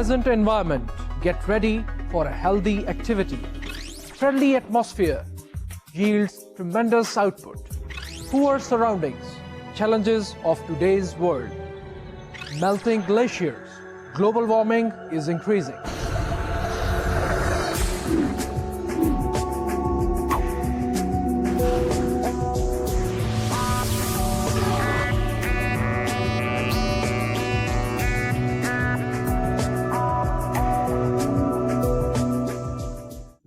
Pleasant environment. Get ready for a healthy activity. Friendly atmosphere yields tremendous output. Poor surroundings. Challenges of today's world. Melting glaciers. Global warming is increasing.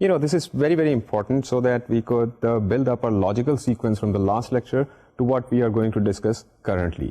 You know, this is very, very important so that we could build up a logical sequence from the last lecture to what we are going to discuss currently.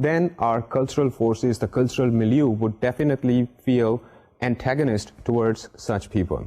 then our cultural forces, the cultural milieu would definitely feel antagonist towards such people.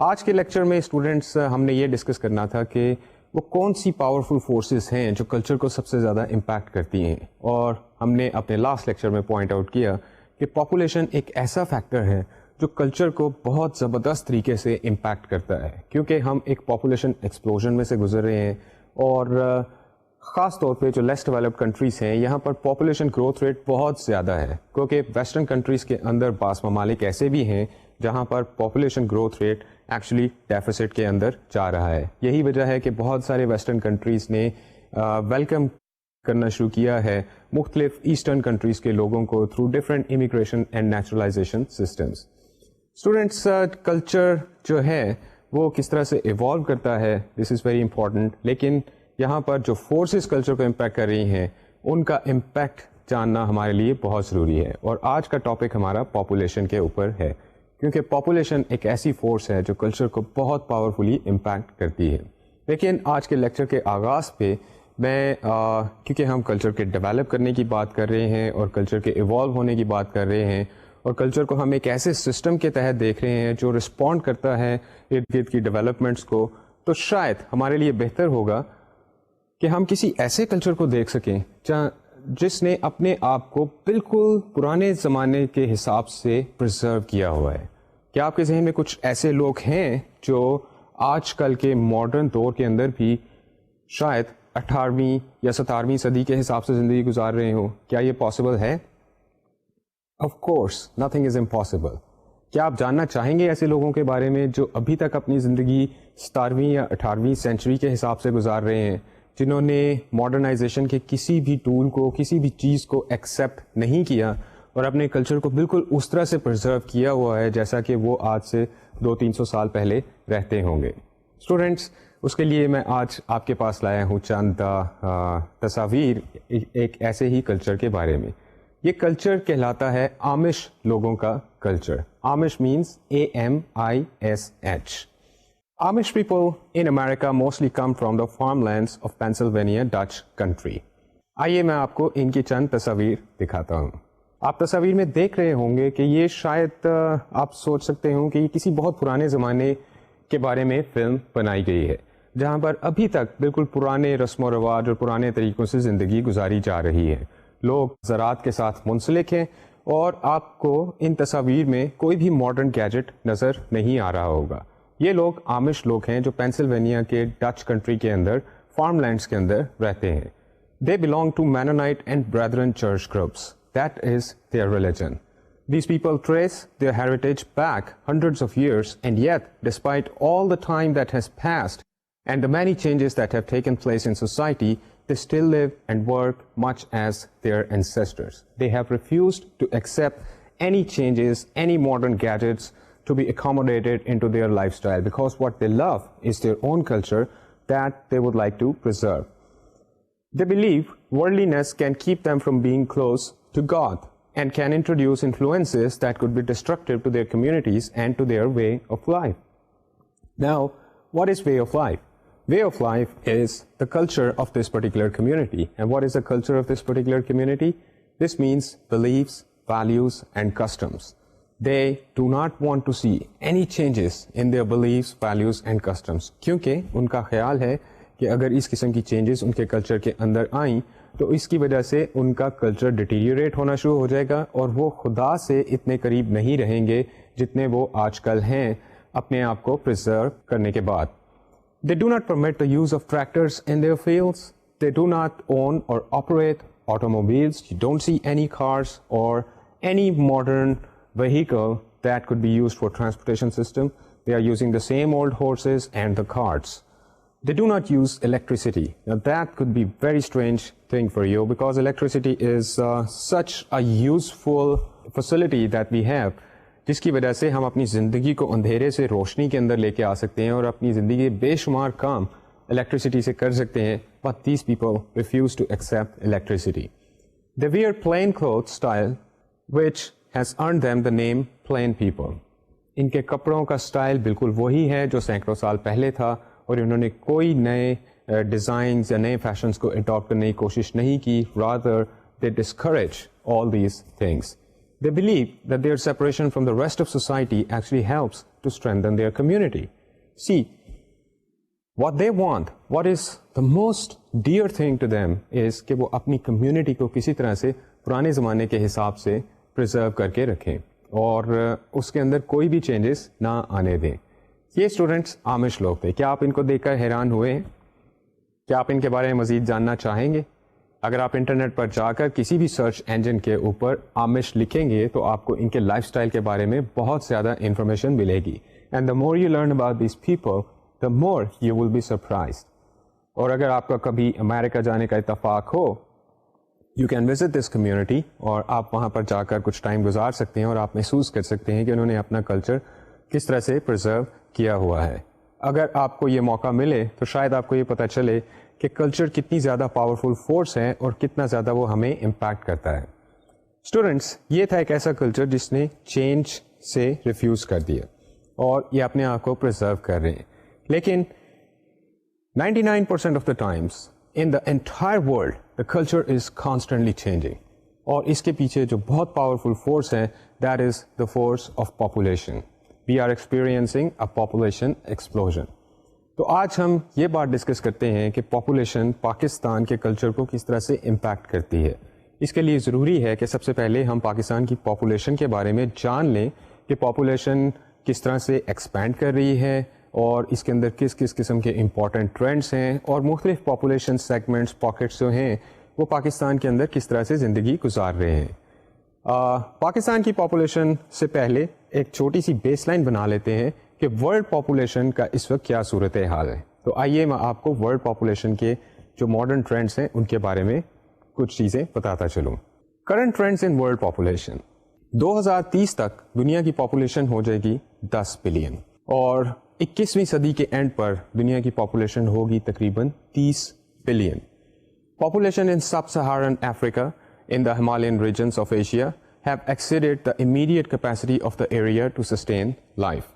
آج کے lecture میں students ہم نے یہ discuss کرنا تھا کہ وہ کون سی پاورفل فورسز ہیں جو کلچر کو سب سے زیادہ امپیکٹ کرتی ہیں، اور ہم نے اپنے لاسٹ لیکچر میں پوائنٹ آؤٹ کیا کہ پاپولیشن ایک ایسا فیکٹر ہے جو کلچر کو بہت زبردست طریقے سے امپیکٹ کرتا ہے، کیونکہ ہم ایک پاپولیشن ایکسپلوژن میں سے گزر رہے ہیں، اور خاص طور پہ جو لیس ڈیولپڈ کنٹریز ہیں یہاں پر پاپولیشن گروتھ ریٹ بہت زیادہ ہے، کیونکہ ویسٹرن کنٹریز کے اندر بعض ممالک ایسے بھی ہیں جہاں پر population growth rate actually deficit کے اندر جا رہا ہے. یہی وجہ ہے کہ بہت سارے ویسٹرن کنٹریز نے ویلکم کرنا شروع کیا ہے مختلف ایسٹرن کنٹریز کے لوگوں کو through different immigration and naturalization systems. Students, culture جو ہے وہ کس طرح سے ایوالو کرتا ہے، دس از ویری امپورٹنٹ، لیکن یہاں پر جو فورسز کلچر کو امپیکٹ کر رہی ہیں ان کا امپیکٹ جاننا ہمارے لیے بہت ضروری ہے. اور آج کا ٹاپک ہمارا پاپولیشن کے اوپر ہے، کیونکہ پاپولیشن ایک ایسی فورس ہے جو کلچر کو بہت پاورفلی امپیکٹ کرتی ہے. لیکن آج کے لیکچر کے آغاز پہ میں کیونکہ ہم کلچر کے ڈیولپ کرنے کی بات کر رہے ہیں اور کلچر کے ایوالو ہونے کی بات کر رہے ہیں، اور کلچر کو ہم ایک ایسے سسٹم کے تحت دیکھ رہے ہیں جو رسپونڈ کرتا ہے ارد گرد کی ڈیولپمنٹس کو، تو شاید ہمارے لیے بہتر ہوگا کہ ہم کسی ایسے کلچر کو دیکھ سکیں جس نے اپنے آپ کو بالکل پرانے زمانے کے حساب سے پرزرو کیا ہوا ہے. کیا آپ کے ذہن میں کچھ ایسے لوگ ہیں جو آج کل کے ماڈرن دور کے اندر بھی شاید 18ویں یا 17ویں صدی کے حساب سے زندگی گزار رہے ہوں؟ کیا یہ پاسبل ہے؟ Of course nothing is impossible. کیا آپ جاننا چاہیں گے ایسے لوگوں کے بارے میں جو ابھی تک اپنی زندگی 17ویں یا 18ویں سینچری کے حساب سے گزار رہے ہیں، جنہوں نے ماڈرنائزیشن کے کسی بھی ٹول کو، کسی بھی چیز کو ایکسیپٹ نہیں کیا اور اپنے کلچر کو بالکل اس طرح سے پرزرو کیا ہوا ہے جیسا کہ وہ آج سے 200-300 سال پہلے رہتے ہوں گے؟ اسٹوڈینٹس، اس کے لیے میں آج آپ کے پاس لایا ہوں چند تصاویر ایک ایسے ہی کلچر کے بارے میں. یہ کلچر کہلاتا ہے آمش لوگوں کا culture. Amish means AMISH. Amish people in America mostly come from the farmlands of Pennsylvania, Dutch country. آئیے میں آپ کو ان کی چند تصاویر دکھاتا ہوں. آپ تصاویر میں دیکھ رہے ہوں گے کہ یہ شاید آپ سوچ سکتے ہوں کہ یہ کسی بہت پرانے زمانے کے بارے میں فلم بنائی گئی ہے، جہاں پر ابھی تک بالکل پرانے رسم و رواج اور پرانے طریقوں سے زندگی گزاری جا رہی ہے. لوگ زراعت کے ساتھ منسلک ہیں، اور آپ کو ان تصاویر میں کوئی بھی ماڈرن گیجٹ نظر نہیں آ رہا ہوگا. یہ لوگ آمش لوگ ہیں جو پینسلوینیا کے ڈچ کنٹری کے اندر فارم لینڈس کے اندر رہتے ہیں. They belong to Mennonite and Brethren church groups. That is their religion. These people trace their heritage back hundreds of years, and yet, despite all the time that has passed and the many changes that have taken place in society, they still live and work much as their ancestors. They have refused to accept any changes, any modern gadgets to be accommodated into their lifestyle, because what they love is their own culture that they would like to preserve. They believe worldliness can keep them from being close to God and can introduce influences that could be destructive to their communities and to their way of life. Now, what is way of life? Way of life is the culture of this particular community. And what is the culture of this particular community? This means beliefs, values, and customs. They do not want to see any changes in their beliefs, values, and customs. کیونکہ ان کا خیال ہے کہ اگر اس قسم کی changes in کے culture کے اندر آئیں تو اس کی وجہ سے ان کا کلچر ڈیٹیریوریٹ ہونا شروع ہو جائے گا، اور وہ خدا سے اتنے قریب نہیں رہیں گے جتنے وہ آج کل ہیں اپنے آپ کو پرزرو کرنے کے بعد. They do not permit the use of tractors in their fields. They do not own or operate automobiles. You don't see any cars or any modern vehicle that could be used for transportation system. They are using the same old horses and the carts. They do not use electricity. Now that could be very strange thing for you, because electricity is such a useful facility that we have, جس کی وجہ سے ہم اپنی زندگی کو اندھیرے سے روشنی کے اندر لے کے آ سکتے ہیں اور اپنی زندگی کے بے شمار کام الیکٹریسٹی سے کر سکتے ہیں. But these people refuse to accept electricity. They wear plain clothes style, which has earned them the name plain people. ان کے کپڑوں کا سٹائل بالکل وہی ہے جو سینکڑوں سال پہلے تھا، اور انہوں نے کوئی نئے ڈیزائنز یا نئے فیشنز کو اڈاپٹ کرنے کی کوشش نہیں کی. rather they discourage all these things. They believe that their separation from the rest of society actually helps to strengthen their community. See, what they want, what is the most dear thing to them is کہ وہ اپنی community کو کسی طرح سے پرانے زمانے کے حساب سے پرزرو کر کے رکھیں اور اس کے اندر کوئی بھی چینجز نہ آنے دیں. یہ اسٹوڈنٹس عامش لوگ تھے. کیا آپ ان کو دیکھ کر حیران ہوئے ہیں؟ کیا آپ ان کے بارے میں مزید جاننا چاہیں گے؟ اگر آپ انٹرنیٹ پر جا کر کسی بھی سرچ انجن کے اوپر عامش لکھیں گے تو آپ کو ان کے لائف اسٹائل کے بارے میں بہت زیادہ انفارمیشن ملے گی. And the more you learn about these people the more you will be surprised. اور اگر آپ کا کبھی امریکہ جانے کا اتفاق ہو, you can visit this community اور آپ وہاں پر جا کر کچھ ٹائم گزار سکتے ہیں اور آپ محسوس کر سکتے ہیں کہ انہوں نے اپنا کلچر کس طرح سے پرزرو کیا ہوا ہے. اگر آپ کو یہ موقع ملے تو شاید آپ کو یہ پتہ چلے کہ کلچر کتنی زیادہ پاورفل فورس ہے اور کتنا زیادہ وہ ہمیں امپیکٹ کرتا ہے. اسٹوڈینٹس, یہ تھا ایک ایسا کلچر جس نے چینج سے ریفیوز کر دیا اور یہ اپنے آپ کو پرزرو کر رہے ہیں. لیکن 99% of the times in the entire world the culture is constantly changing اور اس کے پیچھے جو بہت پاورفل فورس ہے that is the force of population. We are experiencing a population explosion. تو آج ہم یہ بات ڈسکس کرتے ہیں کہ پاپولیشن پاکستان کے کلچر کو کس طرح سے امپیکٹ کرتی ہے. اس کے لیے ضروری ہے کہ سب سے پہلے ہم پاکستان کی پاپولیشن کے بارے میں جان لیں کہ پاپولیشن کس طرح سے ایکسپینڈ کر رہی ہے اور اس کے اندر کس کس قسم کے امپورٹنٹ ٹرینڈس ہیں اور مختلف پاپولیشن سیگمنٹس پاکٹس جو ہیں وہ پاکستان کے اندر کس طرح سے زندگی گزار رہے ہیں. پاکستان کی پاپولیشن سے پہلے ایک چھوٹی سی بیس لائن بنا لیتے ہیں کہ ورلڈ پاپولیشن کا اس وقت کیا صورت حال ہے. تو آئیے میں آپ کو ورلڈ پاپولیشن کے جو ماڈرن ٹرینڈس ہیں ان کے بارے میں کچھ چیزیں بتاتا چلوں. Current trends in world population. 2030 تک دنیا کی پاپولیشن ہو جائے گی 10 بلین اور 21ویں صدی کے اینڈ پر دنیا کی پاپولیشن ہوگی تقریباً 30 billion. Population in sub Saharan Africa in the Himalayan regions of Asia have exceeded the immediate capacity of the area to sustain life.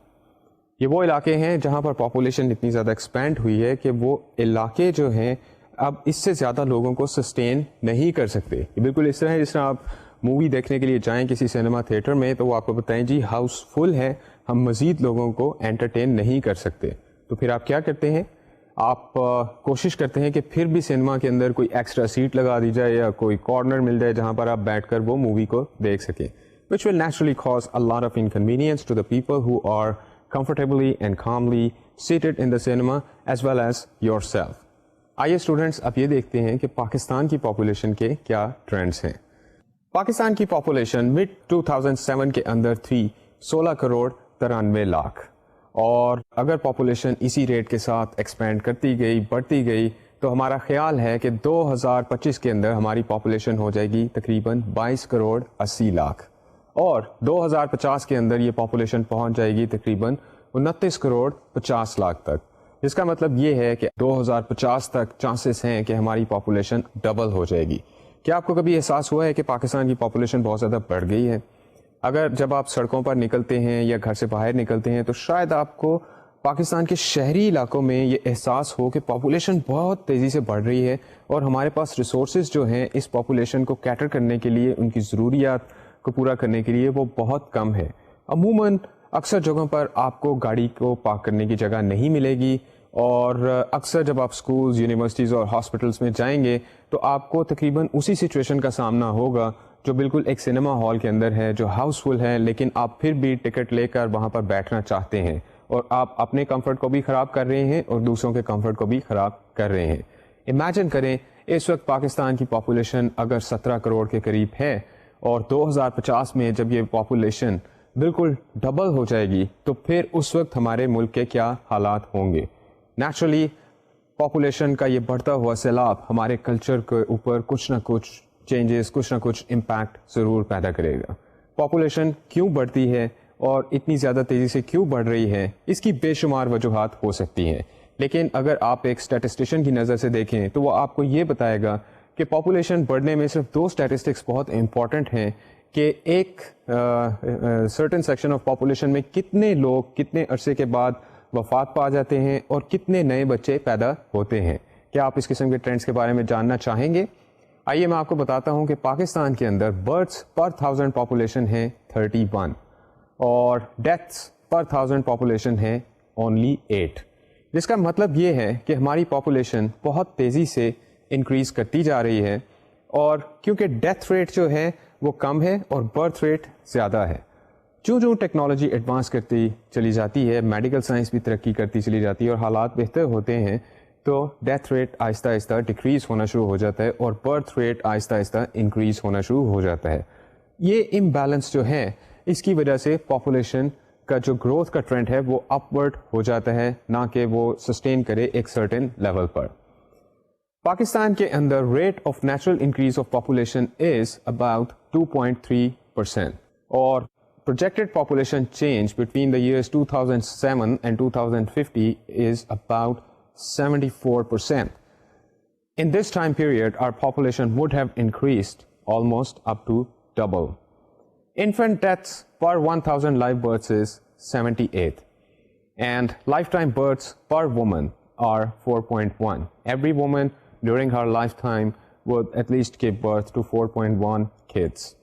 یہ وہ علاقے ہیں جہاں پر پاپولیشن اتنی زیادہ ایکسپینڈ ہوئی ہے کہ وہ علاقے جو ہیں اب اس سے زیادہ لوگوں کو سسٹین نہیں کر سکتے. یہ بالکل اس طرح ہے جس طرح آپ مووی دیکھنے کے لیے جائیں کسی سینما تھیٹر میں تو وہ آپ کو بتائیں جی ہاؤس فل ہے, ہم مزید لوگوں کو انٹرٹین نہیں کر سکتے. تو پھر آپ کیا کرتے ہیں؟ آپ کوشش کرتے ہیں کہ پھر بھی سینما کے اندر کوئی ایکسٹرا سیٹ لگا دی جائے یا کوئی کارنر مل جائے جہاں پر آپ بیٹھ کر وہ مووی کو دیکھ سکیں, which will naturally cause a lot of inconvenience to the people who are comfortably and calmly seated in the cinema as well as yourself. آئیے اسٹوڈینٹس اب یہ دیکھتے ہیں کہ پاکستان کی پاپولیشن کے کیا ٹرینڈس ہیں. پاکستان کی پاپولیشن مڈ 2007 کے اندر تھی 16 کروڑ 93 لاکھ اور اگر پاپولیشن اسی ریٹ کے ساتھ ایکسپینڈ کرتی گئی بڑھتی گئی تو ہمارا خیال ہے کہ 2025 کے اندر ہماری پاپولیشن ہو جائے گی تقریباً 22 کروڑ 80 لاکھ اور 2050 کے اندر یہ پاپولیشن پہنچ جائے گی تقریباً 29 کروڑ 50 لاکھ تک. اس کا مطلب یہ ہے کہ 2050 تک چانسز ہیں کہ ہماری پاپولیشن ڈبل ہو جائے گی. کیا آپ کو کبھی احساس ہوا ہے کہ پاکستان کی پاپولیشن بہت زیادہ بڑھ گئی ہے؟ اگر جب آپ سڑکوں پر نکلتے ہیں یا گھر سے باہر نکلتے ہیں تو شاید آپ کو پاکستان کے شہری علاقوں میں یہ احساس ہو کہ پاپولیشن بہت تیزی سے بڑھ رہی ہے اور ہمارے پاس ریسورسز جو ہیں اس پاپولیشن کو کیٹر کرنے کے لیے, ان کی ضروریات کو پورا کرنے کے لیے وہ بہت کم ہے. عموماً اکثر جگہوں پر آپ کو گاڑی کو پارک کرنے کی جگہ نہیں ملے گی اور اکثر جب آپ اسکولز, یونیورسٹیز اور ہاسپٹلس میں جائیں گے تو آپ کو تقریباً اسی سچویشن کا سامنا ہوگا جو بالکل ایک سنیما ہال کے اندر ہے جو ہاؤس فل ہے لیکن آپ پھر بھی ٹکٹ لے کر وہاں پر بیٹھنا چاہتے ہیں اور آپ اپنے کمفرٹ کو بھی خراب کر رہے ہیں اور دوسروں کے کمفرٹ کو بھی خراب کر رہے ہیں. امیجن کریں اس وقت پاکستان کی پاپولیشن اگر 17 کروڑ کے قریب ہے اور 2050 میں جب یہ پاپولیشن بالکل ڈبل ہو جائے گی تو پھر اس وقت ہمارے ملک کے کیا حالات ہوں گے. نیچرلی پاپولیشن کا یہ بڑھتا ہوا سیلاب ہمارے کلچر کے اوپر کچھ نہ کچھ چینجز, کچھ نہ کچھ امپیکٹ ضرور پیدا کرے گا. پاپولیشن کیوں بڑھتی ہے اور اتنی زیادہ تیزی سے کیوں بڑھ رہی ہے اس کی بے شمار وجوہات ہو سکتی ہیں, لیکن اگر آپ ایک اسٹیٹسٹیشین کی نظر سے دیکھیں تو وہ آپ کو یہ بتائے گا کہ پاپولیشن بڑھنے میں صرف 2 اسٹیٹسٹکس بہت امپورٹنٹ ہیں کہ ایک سرٹن سیکشن آف پاپولیشن میں کتنے لوگ کتنے عرصے کے بعد وفات پا جاتے ہیں اور کتنے نئے بچے پیدا ہوتے ہیں. کیا آپ اس قسم کے ٹرینڈس کے بارے میں جاننا چاہیں گے؟ آئیے میں آپ کو بتاتا ہوں کہ پاکستان کے اندر برتھس پر 1000 پاپولیشن ہے 31 اور ڈیتھس پر 1000 پاپولیشن ہے اونلی 8. جس کا مطلب یہ ہے کہ ہماری پاپولیشن بہت تیزی سے انکریز کرتی جا رہی ہے, اور کیونکہ ڈیتھ ریٹ جو ہے وہ کم ہے اور برتھ ریٹ زیادہ ہے. جو ٹیکنالوجی ایڈوانس کرتی چلی جاتی ہے, میڈیکل سائنس بھی ترقی کرتی چلی جاتی ہے اور حالات بہتر ہوتے ہیں, تو ڈیتھ ریٹ آہستہ آہستہ ڈکریز ہونا شروع ہو جاتا ہے اور برتھ ریٹ آہستہ آہستہ انکریز ہونا شروع ہو جاتا ہے. یہ امبیلنس جو ہے اس کی وجہ سے پاپولیشن کا جو گروتھ کا ٹرینڈ ہے وہ اپورڈ ہو جاتا ہے, نہ کہ وہ سسٹین کرے ایک سرٹن لیول پر. پاکستان کے اندر rate of natural increase of population is about 2.3%, اور projected population change between the years 2007 and 2050 is about 74%. In this time period, our population would have increased almost up to double. Infant deaths per 1,000 live births is 78, and lifetime births per woman are 4.1. Every woman during her lifetime would at least give birth to 4.1 kids.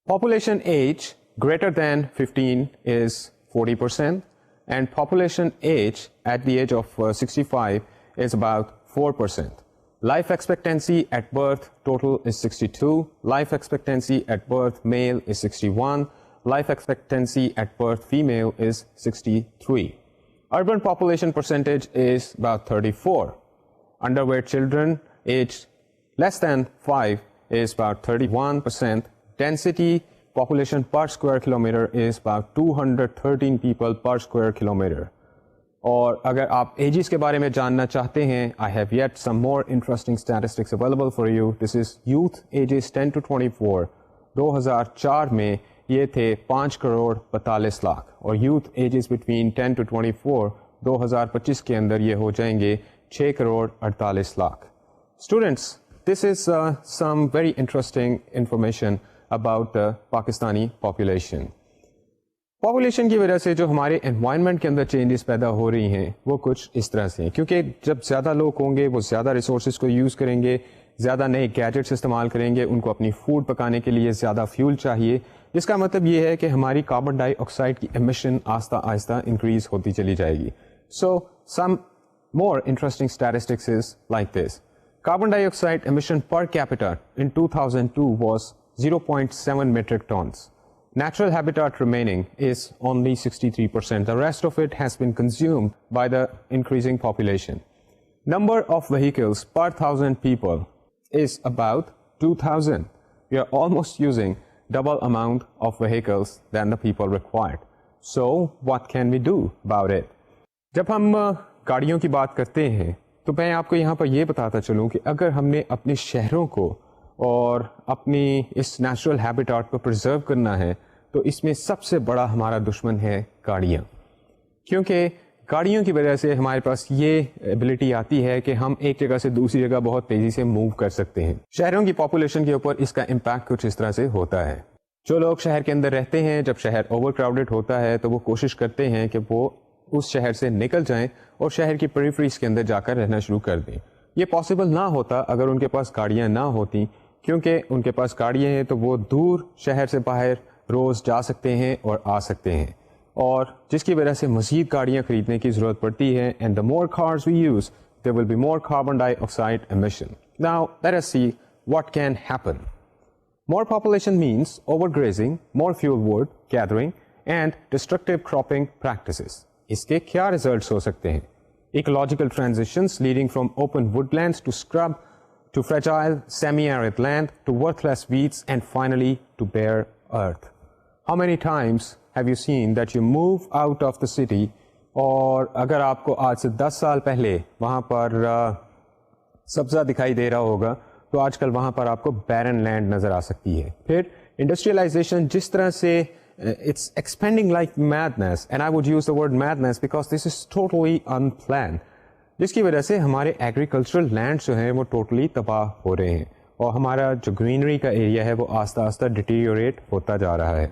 Population age greater than 15 is 40%, and population age at the age of 65 is about 4%. Life expectancy at birth total is 62. Life expectancy at birth male is 61. Life expectancy at birth female is 63. Urban population percentage is about 34. Underweight children aged less than 5 is about 31%. Density population per square kilometer is about 213 people per square kilometer. اور اگر آپ edges کے بارے میں جاننا چاہتے ہیں, I have yet some more interesting statistics available for you. This is youth ages 10 to 24. 2004 میں یہ تھے 5.42 کروڑ, اور youth ages between 10 to 24 2025 کے اندر یہ ہو جائیں گے 6.48 crore. Students, this is some very interesting information about the Pakistani population. Population کی وجہ سے جو ہمارے انوائرمنٹ کے اندر چینجز پیدا ہو رہی ہیں وہ کچھ اس طرح سے ہیں, کیونکہ جب زیادہ لوگ ہوں گے وہ زیادہ ریسورسز کو یوز کریں گے, زیادہ نئے گیجٹس استعمال کریں گے, ان کو اپنی فوڈ پکانے کے لیے زیادہ فیول چاہیے, جس کا مطلب یہ ہے کہ ہماری کاربن ڈائی آکسائڈ کی ایمیشن آہستہ آہستہ انکریز ہوتی چلی جائے گی. So some more interesting statistics is like this. Carbon dioxide emission per capita in 2002 was 0.7 metric tons. Natural habitat remaining is only 63%. The rest of it has been consumed by the increasing population. Number of vehicles per 1,000 people is about 2,000. We are almost using double amount of vehicles than the people required. So, what can we do about it? جب ہم گاڑیوں کی بات کرتے ہیں تو میں آپ کو یہاں پر یہ بتاتا چلوں کہ اگر ہم نے اپنے شہروں کو اور اپنی اس نیچرل ہیبیٹاٹ کو پرزرو کرنا ہے تو اس میں سب سے بڑا ہمارا دشمن ہے گاڑیاں, کیونکہ گاڑیوں کی وجہ سے ہمارے پاس یہ ایبلٹی آتی ہے کہ ہم ایک جگہ سے دوسری جگہ بہت تیزی سے موو کر سکتے ہیں. شہروں کی پاپولیشن کے اوپر اس کا امپیکٹ کچھ اس طرح سے ہوتا ہے. جو لوگ شہر کے اندر رہتے ہیں, جب شہر اوور کراؤڈڈ ہوتا ہے تو وہ کوشش کرتے ہیں کہ وہ اس شہر سے نکل جائیں اور شہر کی پیریفریز کے اندر جا کر رہنا شروع کر دیں. یہ پاسبل نہ ہوتا اگر ان کے پاس گاڑیاں نہ ہوتی, کیونکہ ان کے پاس گاڑیاں ہیں تو وہ دور شہر سے باہر روز جا سکتے ہیں اور آ سکتے ہیں, اور جس کی وجہ سے مزید گاڑیاں خریدنے کی ضرورت پڑتی ہے. And the more cars we use there will be more carbon dioxide emission. Now let us see what can happen. More population means overgrazing, more fuel wood gathering and destructive cropping practices. اس کے کیا results ہو سکتے ہیں؟ Ecological transitions leading from open woodlands to scrub to fragile semi-arid land to worthless weeds and finally to bare earth. How many times have you seen that you move out of the city اور اگر آپ کو آج سے 10 سال پہلے وہاں پر سبزہ دکھائی دے رہا ہوگا تو آج کل وہاں پر آپ کو بیرن لینڈ نظر آ سکتی ہے. پھر انڈسٹریلائزیشن جس طرح سے it's expanding like madness, and I would use the word madness because this is totally unplanned, جس کی وجہ سے ہمارے ایگریکلچرل لینڈ جو ہیں وہ ٹوٹلی تباہ ہو رہے ہیں اور ہمارا جو گرینری کا ایریا ہے وہ آہستہ آہستہ ڈیٹیریوریٹ ہوتا جا رہا ہے.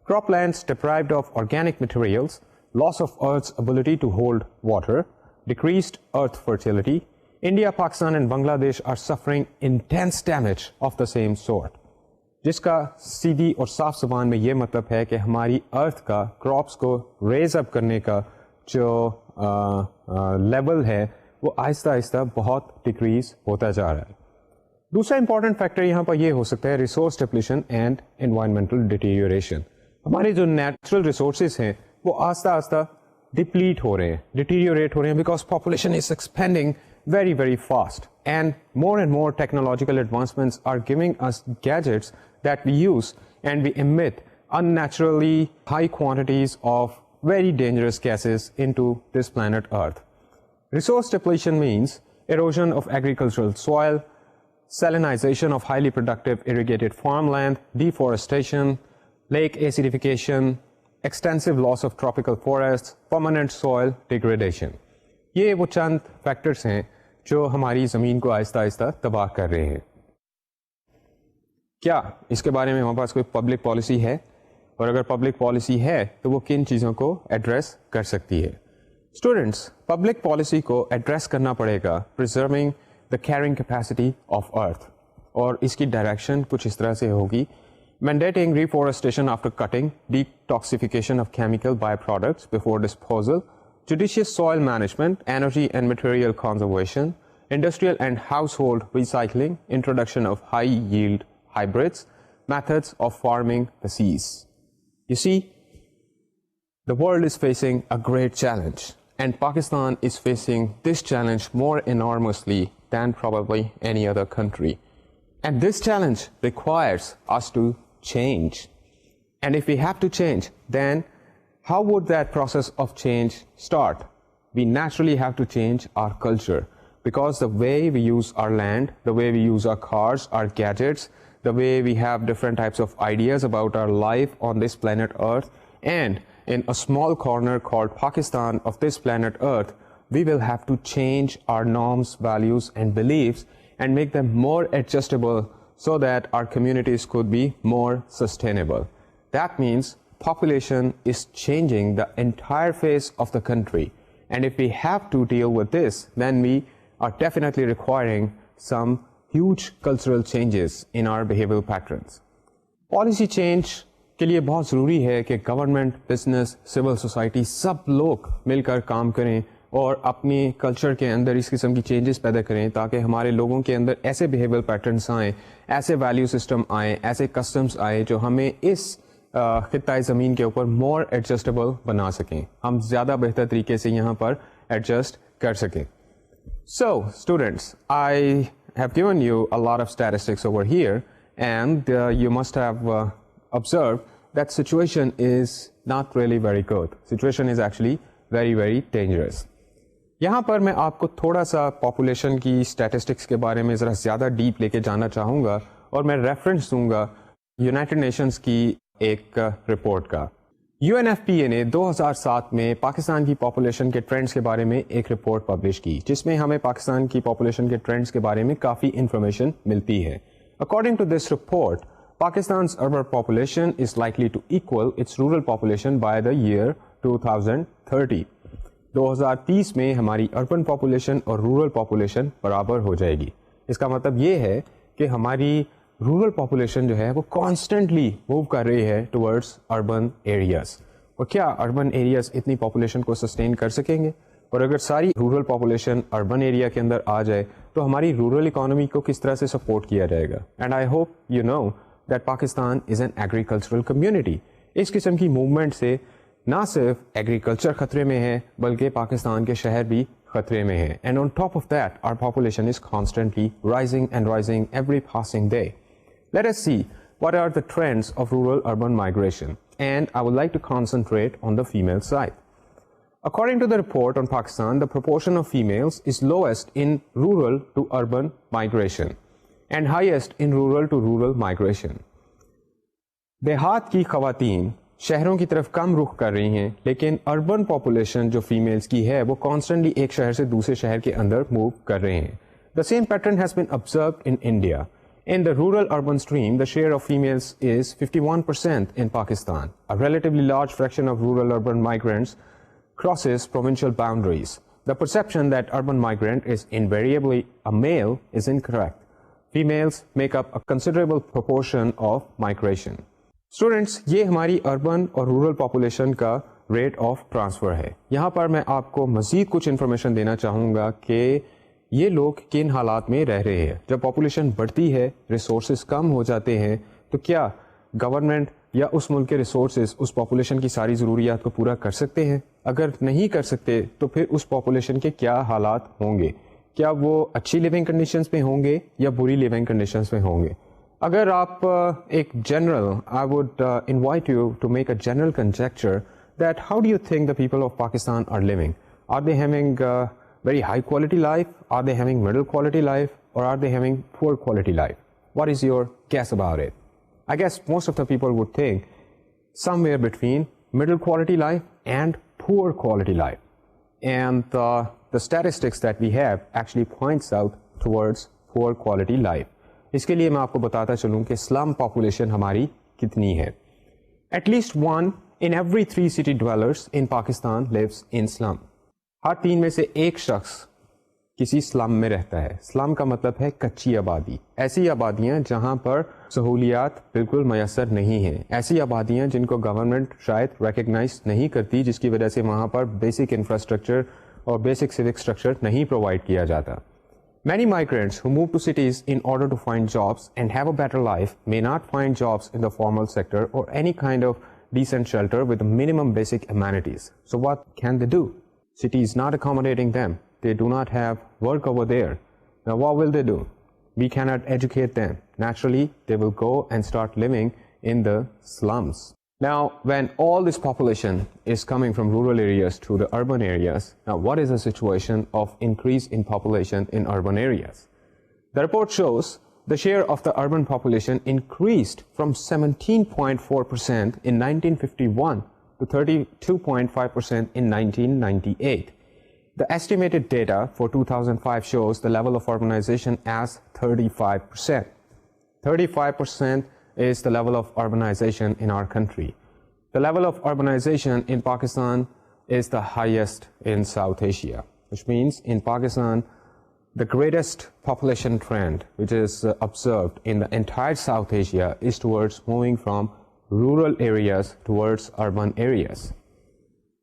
Crop lands deprived of organic materials, loss of Earth's ability to hold water, decreased Earth fertility. India, Pakistan and Bangladesh are suffering intense damage of the same sort. جس کا سیدھی اور صاف زبان میں یہ مطلب ہے کہ ہماری ارتھ کا کراپس کو ریز اپ کرنے کا جو لیول ہے وہ آہستہ آہستہ بہت ڈکریز ہوتا جا رہا ہے. دوسرا امپورٹنٹ فیکٹر یہاں پر یہ ہو سکتا ہے resource depletion and environmental deterioration. ہمارے جو نیچرل ریسورسز ہیں وہ آہستہ آہستہ ڈپلیٹ ہو رہے ہیں, ڈیٹیریوریٹ ہو رہے ہیں, because population is expanding very, very fast. And more technological advancements are giving us gadgets that we use and we emit unnaturally high quantities of very dangerous gases into this planet Earth. Resource depletion means erosion of agricultural soil, salinization of highly productive irrigated farmland, deforestation, lake acidification, extensive loss of tropical forests, permanent soil degradation. یہ وہ چند factors ہیں جو ہماری زمین کو آہستہ آہستہ تباہ کر رہے ہیں. کیا اس کے بارے میں ہمارے پاس کوئی پبلک پالیسی ہے؟ اور اگر پبلک پالیسی ہے تو وہ کن چیزوں کو ایڈریس کر سکتی ہے؟ اسٹوڈینٹس, پبلک پالیسی کو ایڈریس کرنا پڑے گا preserving the carrying capacity of earth, اور اس کی ڈائریکشن کچھ اس طرح سے ہوگی: mandating reforestation after cutting, detoxification of chemical by products before disposal, judicious soil management, energy and material conservation, industrial and household recycling, introduction of high-yield hybrids, methods of farming the seas. You see, the world is facing a great challenge, and Pakistan is facing this challenge more enormously than probably any other country. And this challenge requires us to change. And if we have to change, then how would that process of change start? We naturally have to change our culture, because the way we use our land, the way we use our cars, our gadgets, the way we have different types of ideas about our life on this planet Earth, and in a small corner called Pakistan of this planet Earth, we will have to change our norms, values and beliefs and make them more adjustable so that our communities could be more sustainable. That means population is changing the entire face of the country, and if we have to deal with this, then we are definitely requiring some huge cultural changes in our behavioral patterns. Policy change کے لیے بہت ضروری ہے کہ government, business, civil society سب لوگ مل کر کام کریں اور اپنی کلچر کے اندر اس قسم کی چینجز پیدا کریں, تاکہ ہمارے لوگوں کے اندر ایسے بیہیویئر پیٹرنس آئیں, ایسے ویلیو سسٹم آئیں, ایسے کسٹمس آئیں جو ہمیں اس خطۂ زمین کے اوپر مور ایڈجسٹیبل بنا سکیں, ہم زیادہ بہتر طریقے سے یہاں پر ایڈجسٹ کر سکیں. So, students, I have given you a lot of statistics over here, and you must have observed that situation is not really very good. Situation is actually very, very dangerous. یہاں پر میں آپ کو تھوڑا سا population کی statistics کے بارے میں ذرا زیادہ ڈیپ لے کے جانا چاہوں گا, اور میں ریفرنس دوں گا یونائٹڈ نیشنز کی ایک رپورٹ کا. یو این ایف پی اے نے 2007 میں پاکستان کی پاپولیشن کے ٹرینڈز کے بارے میں ایک رپورٹ پبلش کی, جس میں ہمیں پاکستان کی پاپولیشن کے ٹرینڈز کے بارے میں کافی انفارمیشن ملتی ہے. According to this report, Pakistan's urban population is likely to equal its rural population by the year 2030. 2030 میں ہماری اربن پاپولیشن اور رورل پاپولیشن برابر ہو جائے گی. اس کا مطلب یہ ہے کہ ہماری رورل پاپولیشن جو ہے وہ کانسٹنٹلی موو کر رہی ہے ٹورڈز اربن ایریاز. اور کیا اربن ایریاز اتنی پاپولیشن کو سسٹین کر سکیں گے؟ اور اگر ساری رورل پاپولیشن اربن ایریا کے اندر آ جائے تو ہماری رورل اکانومی کو کس طرح سے سپورٹ کیا جائے گا؟ And I hope you know that Pakistan is an agricultural community. اس قسم کی موومنٹ سے نہ صرف ایگریکلچر خطرے میں ہے بلکہ پاکستان کے شہر بھی خطرے میں ہیں. And on top of that our population is constantly rising and rising every passing day. Let us see what are the trends of rural-urban migration, and I would like to concentrate on the female side. According to the report on Pakistan, the proportion of females is lowest in rural to urban migration and highest in rural to rural migration. دیہات کی خواتین شہروں کی طرف کم رخ کر رہی ہیں, لیکن اربن پاپولیشن جو فیمیلز کی ہے وہ کانسٹنٹلی ایک شہر سے دوسرے شہر کے اندر موو کر رہے ہیں. The same pattern has been observed in India. In the rural-urban stream, the share of females is 51% in Pakistan. A relatively large fraction of rural-urban migrants crosses provincial boundaries. The perception that urban migrant is invariably a male is incorrect. Females make up a considerable proportion of migration. Students, یہ ہماری urban اور rural population کا rate of transfer ہے. یہاں پر میں آپ کو مزید کچھ انفارمیشن دینا چاہوں گا کہ یہ لوگ کن حالات میں رہ رہے ہیں. جب پاپولیشن بڑھتی ہے, ریسورسز کم ہو جاتے ہیں, تو کیا گورنمنٹ یا اس ملک کے ریسورسز اس پاپولیشن کی ساری ضروریات کو پورا کر سکتے ہیں؟ اگر نہیں کر سکتے تو پھر اس پاپولیشن کے کیا حالات ہوں گے؟ کیا وہ اچھی لیونگ کنڈیشنز میں ہوں گے یا بری لیونگ کنڈیشنز میں ہوں گے؟ اگر آپ ایک general, I would invite you to make a general conjecture that how do you think the people of Pakistan are living. Are they having very high quality life? Are they having middle quality life? Or are they having poor quality life? What is your guess about it? I guess most of the people would think somewhere between middle quality life and poor quality life. And the statistics that we have actually points out towards poor quality life. اس کے لیے میں آپ کو بتاتا چلوں کہ slum population ہماری کتنی ہے. At least one in every 3 city dwellers in Pakistan lives in slum. ہر 3 میں سے ایک شخص کسی سلم میں رہتا ہے. سلم کا مطلب ہے کچی آبادی, ایسی آبادیاں جہاں پر سہولیات بالکل میسر نہیں ہیں, ایسی آبادیاں جن کو گورنمنٹ شاید ریکگنائز نہیں کرتی, جس کی وجہ سے وہاں پر بیسک انفراسٹرکچر اور بیسک سیوک اسٹرکچر نہیں پرووائڈ کیا جاتا. Many migrants who move to cities in order to find jobs and have a better life may not find jobs in the formal sector or any kind of decent shelter with the minimum basic amenities. So what can they do? City is not accommodating them. They do not have work over there. Now what will they do? We cannot educate them. Naturally, they will go and start living in the slums. Now, when all this population is coming from rural areas to the urban areas, now what is the situation of increase in population in urban areas? The report shows the share of the urban population increased from 17.4% in 1951 to 32.5% in 1998. The estimated data for 2005 shows the level of urbanization as 35%. 35% is the level of urbanization in our country. The level of urbanization in Pakistan is the highest in South Asia, which means in Pakistan, the greatest population trend which is observed in the entire South Asia is towards moving from rural areas towards urban areas.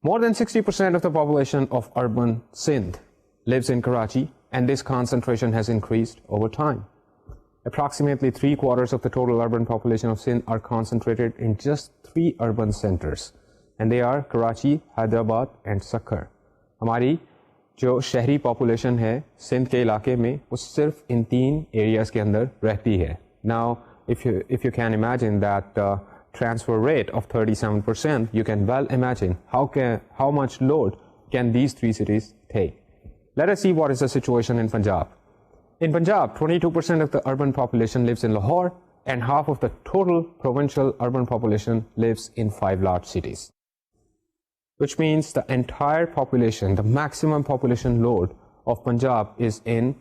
More than 60% of the population of urban Sindh lives in Karachi, and this concentration has increased over time. Approximately 3/4 of the total urban population of Sindh are concentrated in just 3 urban centers, and they are Karachi, Hyderabad and Sakkar. ہماری جو شہری population ہے سندھ کے علاقے میں وہ صرف ان 3 areas کے اندر رہتی ہے. Now, if you can imagine that transfer rate of 37%, you can well imagine how much load can these 3 cities take. Let us see what is the situation in Punjab. In Punjab, 22% of the urban population lives in Lahore, and half of the total provincial urban population lives in 5 large cities. Which means the entire population, the maximum population load of Punjab is in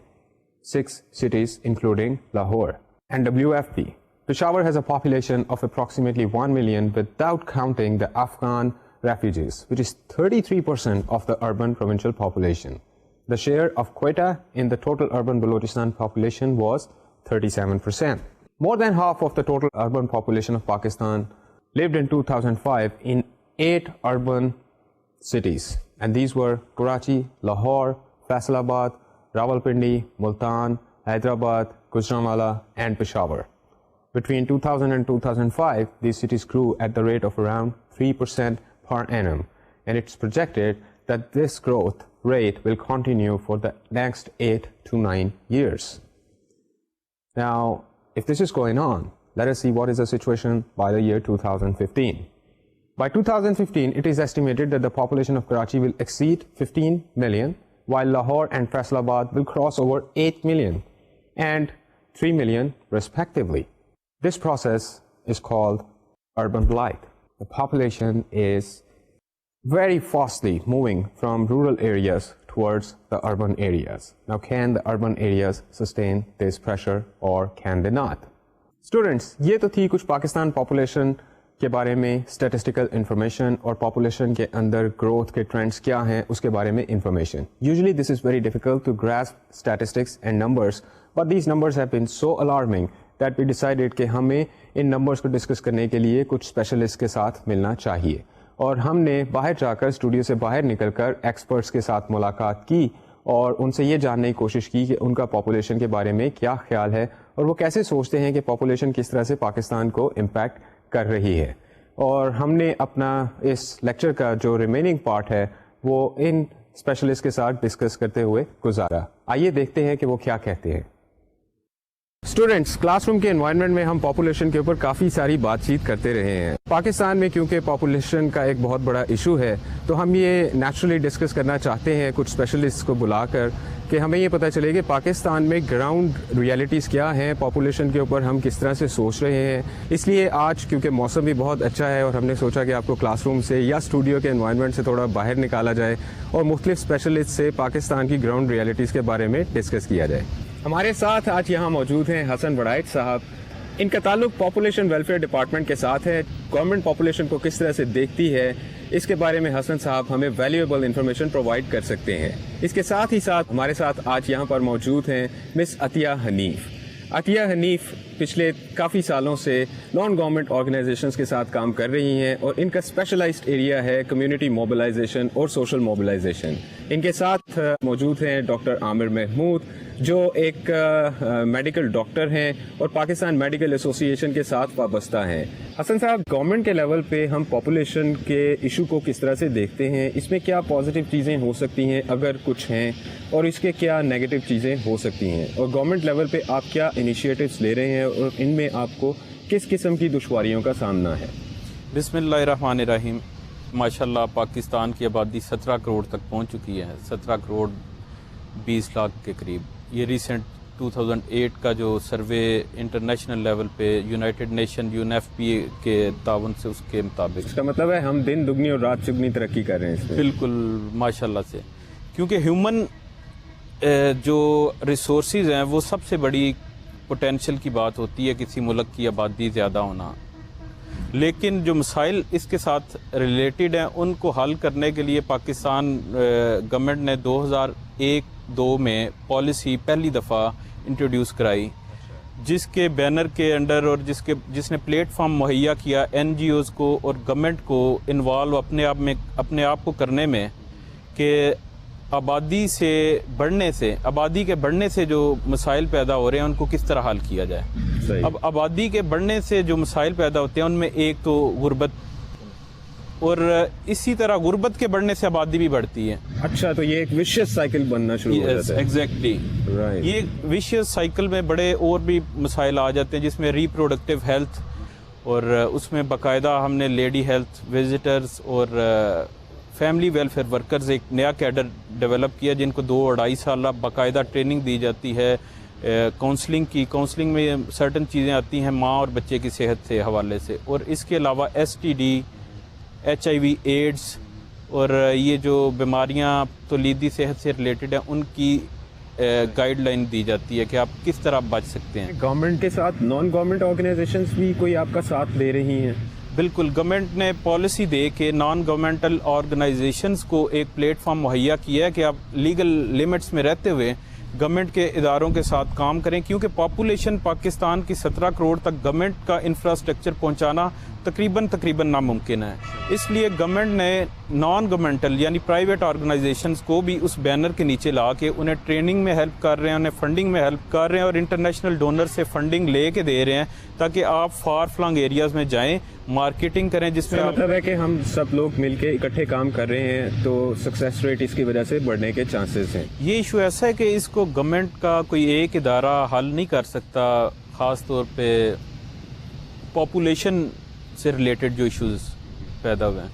6 cities, including Lahore. And WFP, Peshawar has a population of approximately 1 million without counting the Afghan refugees, which is 33% of the urban provincial population. The share of Quetta in the total urban Balochistan population was 37%. More than half of the total urban population of Pakistan lived in 2005 in 8 urban cities, and these were Karachi, Lahore, Faisalabad, Rawalpindi, Multan, Hyderabad, Gujranwala and Peshawar. Between 2000 and 2005, these cities grew at the rate of around 3% per annum, and it's projected that this growth rate will continue for the next 8 to 9 years. Now, if this is going on, let us see what is the situation by the year 2015. By 2015, it is estimated that the population of Karachi will exceed 15 million, while Lahore and Faisalabad will cross over 8 million and 3 million respectively. This process is called urban blight. The population is very fastly moving from rural areas towards the urban areas. Now, can the urban areas sustain this pressure or can they not? Students, یہ تو تھی کچھ Pakistan population کے بارے میں statistical information اور population کے اندر growth کے ٹرینڈس کیا ہیں اس کے بارے میں information. Usually this is very difficult to grasp statistics and numbers But these numbers have been so alarming that we decided کہ ہمیں ان نمبرز کو ڈسکس کرنے کے لیے کچھ اسپیشلسٹ کے ساتھ ملنا چاہیے. اور ہم نے باہر جا کر اسٹوڈیو سے باہر نکل کر ایکسپرٹس کے ساتھ ملاقات کی اور ان سے یہ جاننے کی کوشش کی کہ ان کا پاپولیشن کے بارے میں کیا خیال ہے اور وہ کیسے سوچتے ہیں کہ پاپولیشن کس طرح سے پاکستان کو امپیکٹ کر رہی ہے. اور ہم نے اپنا اس لیکچر کا جو ریمیننگ پارٹ ہے وہ ان اسپیشلسٹ کے ساتھ ڈسکس کرتے ہوئے گزارا. آئیے دیکھتے ہیں کہ وہ کیا کہتے ہیں. اسٹوڈینٹس، کلاس روم کے انوائرمنٹ میں ہم پاپولیشن کے اوپر کافی ساری بات چیت کرتے رہے ہیں. پاکستان میں کیونکہ پاپولیشن کا ایک بہت بڑا ایشو ہے تو ہم یہ نیچرلی ڈسکس کرنا چاہتے ہیں کچھ اسپیشلسٹ کو بلا کر کہ ہمیں یہ پتہ چلے کہ پاکستان میں گراؤنڈ ریالٹیز کیا ہیں، پاپولیشن کے اوپر ہم کس طرح سے سوچ رہے ہیں. اس لیے آج کیونکہ موسم بھی بہت اچھا ہے اور ہم نے سوچا کہ آپ کو کلاس روم سے یا اسٹوڈیو کے انوائرمنٹ سے تھوڑا باہر نکالا جائے اور مختلف اسپیشلسٹ سے پاکستان کی گراؤنڈ ریالٹیز کے بارے میں ڈسکس کیا جائے. ہمارے ساتھ آج یہاں موجود ہیں حسن وڑائچ صاحب. ان کا تعلق پاپولیشن ویلفیئر ڈپارٹمنٹ کے ساتھ ہے. گورنمنٹ پاپولیشن کو کس طرح سے دیکھتی ہے اس کے بارے میں حسن صاحب ہمیں ویلیویبل انفارمیشن پرووائڈ کر سکتے ہیں. اس کے ساتھ ہی ساتھ ہمارے ساتھ آج یہاں پر موجود ہیں مس عطیہ حنیف. عطیہ حنیف پچھلے کافی سالوں سے نان گورنمنٹ آرگنائزیشنز کے ساتھ کام کر رہی ہیں اور ان کا اسپیشلائزڈ ایریا ہے کمیونٹی موبلائزیشن اور سوشل موبلائزیشن. ان کے ساتھ موجود ہیں ڈاکٹر عامر محمود جو ایک میڈیکل ڈاکٹر ہیں اور پاکستان میڈیکل ایسوسی ایشن کے ساتھ وابستہ ہیں. حسن صاحب، گورنمنٹ کے لیول پہ ہم پاپولیشن کے ایشو کو کس طرح سے دیکھتے ہیں؟ اس میں کیا پازیٹیو چیزیں ہو سکتی ہیں اگر کچھ ہیں، اور اس کے کیا نیگیٹو چیزیں ہو سکتی ہیں، اور گورنمنٹ لیول پہ آپ کیا انیشیٹوز لے رہے ہیں اور ان میں آپ کو کس قسم کی دشواریوں کا سامنا ہے؟ بسم اللہ الرحمن الرحیم. ماشاءاللہ پاکستان کی آبادی 17 کروڑ تک پہنچ چکی ہے، 17 کروڑ 20 لاکھ کے قریب. یہ ریسنٹ 2008 کا جو سروے انٹرنیشنل لیول پہ یونائٹڈ نیشن UNFPA کے تعاون سے اس کے مطابق، اس کا مطلب ہے ہم دن دگنی اور رات چگنی ترقی کر رہے ہیں اس میں. بالکل ماشاءاللہ سے، کیونکہ ہیومن جو ریسورسز ہیں وہ سب سے بڑی پوٹینشیل کی بات ہوتی ہے کسی ملک کی آبادی زیادہ ہونا. لیکن جو مسائل اس کے ساتھ ریلیٹڈ ہیں ان کو حل کرنے کے لیے پاکستان گورنمنٹ نے 2001-2 میں پالیسی پہلی دفعہ انٹروڈیوس کرائی، جس کے بینر کے انڈر اور جس نے پلیٹ فارم مہیا کیا NGOز کو اور گورنمنٹ کو انوالو اپنے آپ کو کرنے میں کہ آبادی کے بڑھنے سے جو مسائل پیدا ہو رہے ہیں ان کو کس طرح حل کیا جائے. اب آبادی کے بڑھنے سے جو مسائل پیدا ہوتے ہیں ان میں ایک تو غربت، اور اسی طرح غربت کے بڑھنے سے آبادی بھی بڑھتی ہے. اچھا، تو یہ ایک ویشیس سائیکل بننا شروع ہو جاتا ہے. ایگزیکٹلی، یہ ویشیس سائیکل میں بڑے اور بھی مسائل آ جاتے ہیں جس میں ری پروڈکٹیو ہیلتھ، اور اس میں باقاعدہ ہم نے لیڈی ہیلتھ وزٹرز اور فیملی ویلفیئر ورکرز ایک نیا کیڈر ڈیولپ کیا جن کو 2-2.5 سالہ باقاعدہ ٹریننگ دی جاتی ہے کاؤنسلنگ میں سرٹن چیزیں آتی ہیں ماں اور بچے کی صحت سے حوالے سے، اور اس کے علاوہ STD HIV ایڈز اور یہ جو بیماریاں تولیدی صحت سے ریلیٹڈ ہیں ان کی گائیڈ لائن دی جاتی ہے کہ آپ کس طرح بچ سکتے ہیں. گورنمنٹ کے ساتھ نان گورنمنٹ آرگنائزیشنز بھی کوئی آپ کا ساتھ دے رہی ہیں؟ بالکل، گورنمنٹ نے پالیسی دے کے نان گورنمنٹل آرگنائزیشنز کو ایک پلیٹ فارم مہیا کیا ہے کہ آپ لیگل لیمٹس میں رہتے ہوئے گورنمنٹ کے اداروں کے ساتھ کام کریں، کیونکہ پاپولیشن پاکستان کی 17 کروڑ تک گورنمنٹ کا انفراسٹرکچر پہنچانا تقریباً ناممکن ہے. اس لیے گورنمنٹ نے نان گورنمنٹل یعنی پرائیویٹ آرگنائزیشنز کو بھی اس بینر کے نیچے لا کے انہیں ٹریننگ میں ہیلپ کر رہے ہیں، انہیں فنڈنگ میں ہیلپ کر رہے ہیں اور انٹرنیشنل ڈونر سے فنڈنگ لے کے دے رہے ہیں تاکہ آپ فار فلنگ ایریاز میں جائیں، مارکیٹنگ کریں، جس میں مطلب ہے کہ ہم سب لوگ مل کے اکٹھے کام کر رہے ہیں تو سکسیس ریٹ اس کی وجہ سے بڑھنے کے چانسز ہیں. یہ ایشو ایسا ہے کہ اس کو گورنمنٹ کا کوئی ایک ادارہ حل نہیں کر سکتا، خاص طور پہ پاپولیشن سے ریلیٹڈ جو ایشوز پیدا ہوئے ہیں.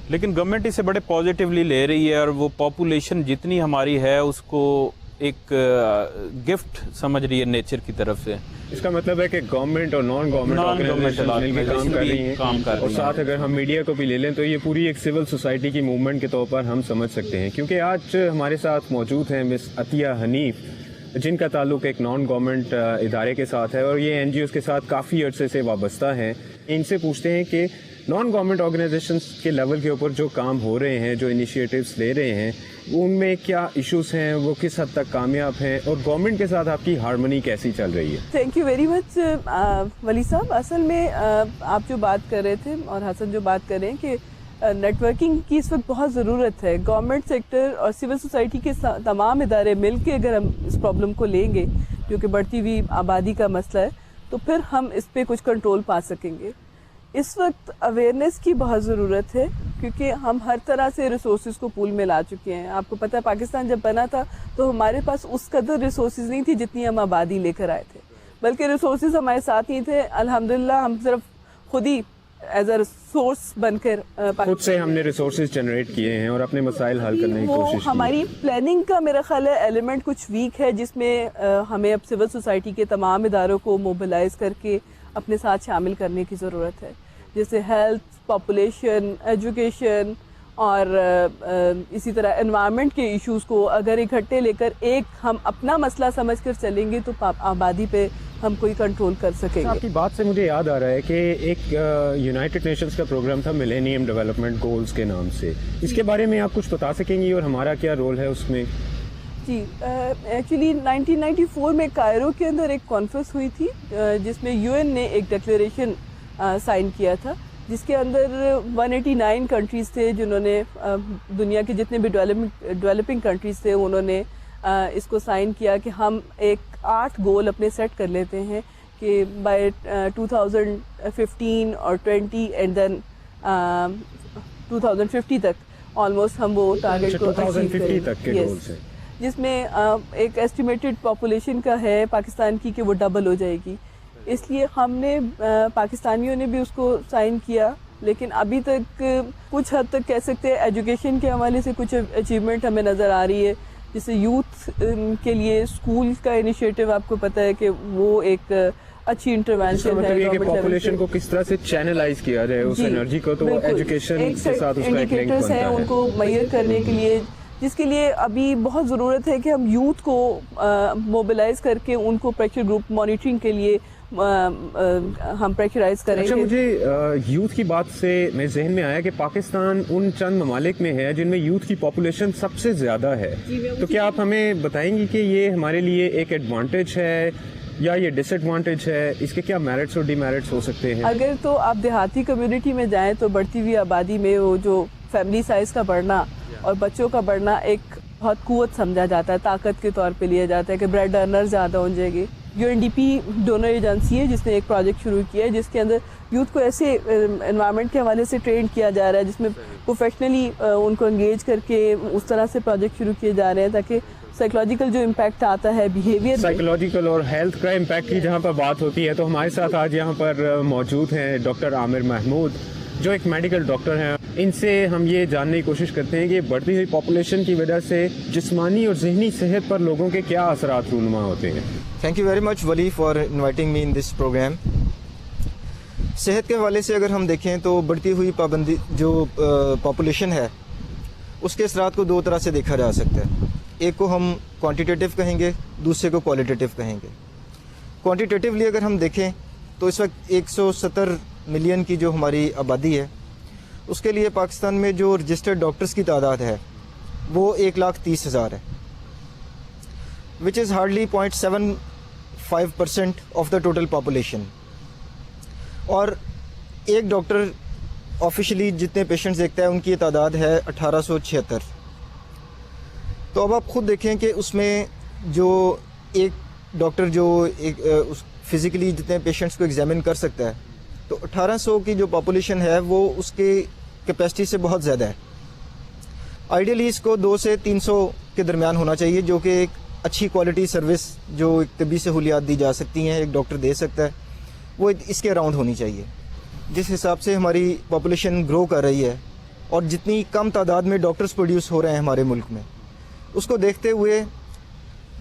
لیکن گورنمنٹ اسے بڑے پازیٹیولی لے رہی ہے اور وہ پاپولیشن جتنی ہماری ہے اس کو ایک گفٹ سمجھ رہی ہے نیچر کی طرف سے. اس کا مطلب ہے کہ گورنمنٹ اور نان گورنمنٹ آرگنائزیشن مل کے کام کر رہی ہیں، اور ساتھ اگر ہم میڈیا کو بھی لے لیں تو یہ پوری ایک سول سوسائٹی کی موومنٹ کے طور پر ہم سمجھ سکتے ہیں. کیونکہ آج ہمارے ساتھ موجود ہیں مس عطیہ حنیف جن کا تعلق ایک نان گورنمنٹ ادارے کے ساتھ ہے اور یہ NGOs کے ساتھ کافی عرصے سے وابستہ ہیں. ان سے پوچھتے ہیں کہ نان گورنمنٹ آرگنائزیشنس کے لیول کے اوپر جو کام ہو رہے ہیں, جو انیشیٹوز لے رہے ہیں, ان میں کیا ایشوز ہیں, وہ کس حد تک کامیاب ہیں, اور گورنمنٹ کے ساتھ آپ کی ہارمونی کیسی چل رہی ہے؟ تھینک یو ویری مچ ولی صاحب. اصل میں آپ جو بات کر رہے تھے اور حسن جو بات کر رہے ہیں کہ نیٹ ورکنگ کی اس وقت بہت ضرورت ہے. گورنمنٹ سیکٹر اور سول سوسائٹی کے تمام ادارے مل کے اگر ہم اس پرابلم کو لیں گے جو کہ بڑھتی ہوئی آبادی کا مسئلہ ہے, تو پھر ہم اس پہ کچھ کنٹرول پا سکیں گے. اس وقت اویئرنیس کی بہت ضرورت ہے کیونکہ ہم ہر طرح سے ریسورسز کو پول میں لا چکے ہیں. آپ کو پتہ ہے پاکستان جب بنا تھا تو ہمارے پاس اس قدر ریسورسز نہیں تھی جتنی ہم آبادی لے کر آئے تھے, بلکہ ریسورسز ہمارے ساتھ نہیں تھے. الحمدللہ ہم صرف خود ہی ایز اے ریسورس بن کر خود سے ہم نے ریسورسز جنریٹ کیے ہیں اور اپنے مسائل حل کرنے کی کوشش کی. ہماری پلاننگ کا میرا خیال ہے ایلیمنٹ کچھ ویک ہے, جس میں ہمیں اب سول سوسائٹی کے تمام اداروں کو موبلائز کر کے اپنے ساتھ شامل کرنے کی ضرورت ہے, جیسے ہیلتھ, پاپولیشن, ایجوکیشن اور اسی طرح انوائرمنٹ کے ایشوز کو اگر اکٹھے لے کر ایک ہم اپنا مسئلہ سمجھ کر چلیں گے تو آبادی پہ ہم کوئی کنٹرول کر سکیں گے. آپ کی بات سے مجھے یاد آ رہا ہے کہ ایک یونائٹڈ نیشنز کا پروگرام تھا ملینیم ڈیولپمنٹ گولز کے نام سے, اس کے بارے میں آپ کچھ بتا سکیں گی اور ہمارا کیا رول ہے اس میں؟ جی ایکچولی 1994 میں کائرو کے اندر ایک کانفرنس ہوئی تھی جس میں UN نے ایک ڈکلیریشن سائن کیا تھا, جس کے اندر 189 کنٹریز تھے جنہوں نے دنیا کے جتنے بھی ڈیولپنگ کنٹریز تھے انہوں نے اس کو سائن کیا کہ ہم ایک 8 گول اپنے سیٹ کر لیتے ہیں کہ بائی 2015 اور 20 اینڈ دین 2050 تک آلموسٹ ہم وہ ٹارگیٹ کو اچیو کریں, جس میں ایک ایسٹیمیٹڈ پاپولیشن کا ہے پاکستان کی کہ وہ ڈبل ہو جائے گی. اس لیے ہم نے پاکستانیوں نے بھی اس کو سائن کیا, لیکن ابھی تک کچھ حد تک کہہ سکتے ہیں ایجوکیشن کے حوالے سے کچھ اچیومنٹ ہمیں نظر آ رہی ہے, جیسے یوتھ کے لیے اسکول کا انیشیٹو آپ کو پتہ ہے کہ وہ ایک اچھی انٹروینشن ہے. پاپولیشن کو کس طرح سے چینلائز کیا جائے اس انرجی کو, تو ایجوکیشن کے ساتھ اس کا ایک لنک بنتا ہے. ان کو میئر کرنے کے لیے, جس کے لیے ابھی بہت ضرورت ہے کہ ہم یوتھ کو موبلائز کر کے ان کو پریشر گروپ مانیٹرنگ کے لیے ہم پریشرائز کریں. اچھا, مجھے یوتھ کی بات سے میرے ذہن میں آیا کہ پاکستان ان چند ممالک میں ہے جن میں یوتھ کی پاپولیشن سب سے زیادہ ہے, تو کیا آپ ہمیں بتائیں گی کہ یہ ہمارے لیے ایک ایڈوانٹیج ہے یا یہ ڈس ایڈوانٹیج ہے, اس کے کیا میرٹس اور ڈی میرٹس ہو سکتے ہیں؟ اگر تو آپ دیہاتی کمیونٹی میں جائیں تو بڑھتی ہوئی آبادی میں وہ جو فیملی سائز کا بڑھنا اور بچوں کا بڑھنا ایک بہت قوت سمجھا جاتا ہے, طاقت کے طور پہ لیا جاتا ہے کہ بریڈ ارنر زیادہ ہو جائے گی. UNDP ڈونر ایجنسی ہے جس نے ایک پروجیکٹ شروع کیا ہے جس کے اندر یوتھ کو ایسے انوائرمنٹ کے حوالے سے ٹرین کیا جا رہا ہے جس میں پروفیشنلی ان کو انگیج کر کے اس طرح سے پروجیکٹ شروع کیے جا رہے ہیں تاکہ سائیکولوجیکل جو امپیکٹ آتا ہے بیہیویئر, سائیکولوجیکل اور ہیلتھ کا امپیکٹ کی جہاں پر بات ہوتی ہے, تو ہمارے ساتھ آج یہاں پر موجود ہیں ڈاکٹر عامر محمود جو ایک میڈیکل ڈاکٹر ہیں. ان سے ہم یہ جاننے کی کوشش کرتے ہیں کہ بڑھتی ہوئی پاپولیشن کی وجہ سے جسمانی اور ذہنی صحت پر لوگوں کے کیا اثرات رونما ہوتے ہیں. Thank you very much really for inviting me in this program. صحت کے حوالے سے اگر ہم دیکھیں تو بڑھتی ہوئی پابندی جو پاپولیشن ہے اس کے اثرات کو 2 طرح سے دیکھا جا سکتا ہے. ایک کو ہم کوانٹیٹیو کہیں گے, دوسرے کو کوالٹیٹیو کہیں گے. کوانٹیٹیولی اگر ہم دیکھیں تو اس وقت 170 ملین کی جو ہماری آبادی ہے اس کے لیے پاکستان میں جو رجسٹرڈ ڈاکٹرز کی تعداد ہے وہ 1,30,000 ہے, which is hardly 0.75% of the total population. اور ایک ڈاکٹر آفیشلی جتنے پیشنٹس دیکھتا ہے ان کی تعداد ہے 1876. تو اب آپ خود دیکھیں کہ اس میں جو ایک ڈاکٹر جو ایک فزیکلی جتنے پیشنٹس کو ایگزامن کر سکتا ہے تو 1800 کی جو پاپولیشن ہے وہ اس کے کیپیسٹی سے بہت زیادہ ہے. آئیڈیلی اس کو 200 سے 300 کے درمیان ہونا چاہیے, جو کہ ایک اچھی کوالٹی سروس جو ایک طبی سہولیات دی جا سکتی ہیں ایک ڈاکٹر دے سکتا ہے وہ اس کے اراؤنڈ ہونی چاہیے. جس حساب سے ہماری پاپولیشن گرو کر رہی ہے اور جتنی کم تعداد میں ڈاکٹرز پروڈیوس ہو رہے ہیں ہمارے ملک میں, اس کو دیکھتے ہوئے